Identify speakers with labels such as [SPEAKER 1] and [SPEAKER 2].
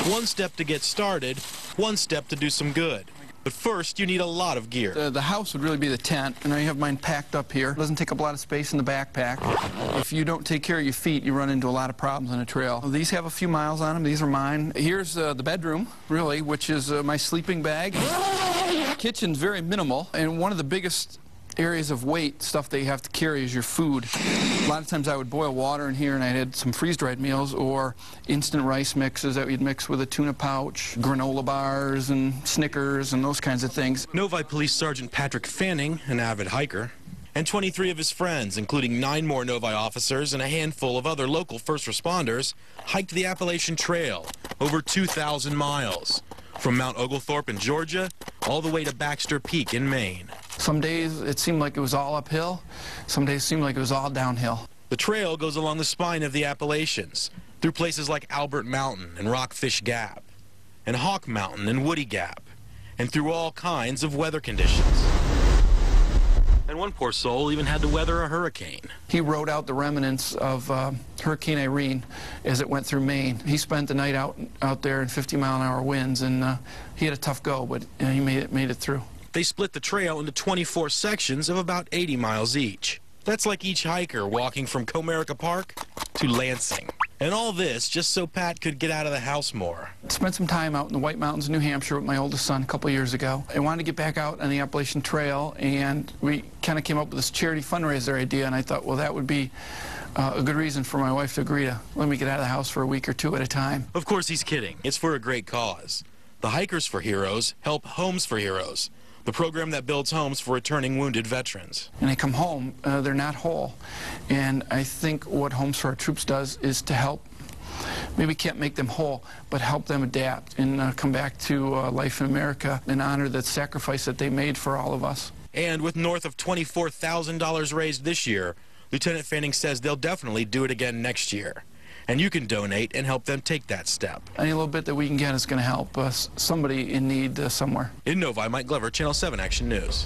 [SPEAKER 1] One step to get started, one step to do some good. But first, you need a lot of gear.
[SPEAKER 2] The house would really be the tent, and I have mine packed up here. It doesn't take up a lot of space in the backpack. If you don't take care of your feet, you run into a lot of problems on a trail. These have a few miles on them. These are mine. Here's the bedroom, really, which is my sleeping bag. Kitchen's very minimal, and one of the biggest areas of weight stuff that you have to carry is your food. A lot of times I would boil water in here, and I had some freeze-dried meals or instant rice mixes that we'd mix with a tuna pouch, granola bars and Snickers and those kinds of things.
[SPEAKER 1] Novi Police Sergeant Patrick Fanning, an avid hiker, and 23 of his friends, including 9 more Novi officers and a handful of other local first responders, hiked the Appalachian Trail, over 2,000 miles, from Mount Oglethorpe in Georgia all the way to Baxter Peak in Maine.
[SPEAKER 2] Some days it seemed like it was all uphill. Some days it seemed like it was all downhill.
[SPEAKER 1] The trail goes along the spine of the Appalachians, through places like Albert Mountain and Rockfish Gap, and Hawk Mountain and Woody Gap, and through all kinds of weather conditions. And one poor soul even had to weather a hurricane.
[SPEAKER 2] He rode out the remnants of Hurricane Irene as it went through Maine. He spent the night out there in 50-mile-an-hour winds, and he had a tough go, but he made it through.
[SPEAKER 1] They split the trail into 24 sections of about 80 miles each. That's like each hiker walking from Comerica Park to Lansing. And all this just so Pat could get out of the house more.
[SPEAKER 2] Spent some time out in the White Mountains, New Hampshire with my oldest son a couple years ago. I wanted to get back out on the Appalachian Trail, and we kind of came up with this charity fundraiser idea, and I thought, well, that would be a good reason for my wife to agree to let me get out of the house for a week or two at a time.
[SPEAKER 1] Of course he's kidding. It's for a great cause. The Hikers for Heroes help Homes for Heroes, the program that builds homes for returning wounded veterans.
[SPEAKER 2] And they come home, they're not whole. And I think what Homes for Our Troops does is to help, maybe can't make them whole, but help them adapt and come back to life in America and honor that sacrifice that they made for all of us.
[SPEAKER 1] And with north of $24,000 raised this year, Lieutenant Fanning says they'll definitely do it again next year. And you can donate and help them take that step.
[SPEAKER 2] Any little bit that we can get is going to help somebody in need somewhere.
[SPEAKER 1] In Novi, Mike Glover, Channel 7 Action News.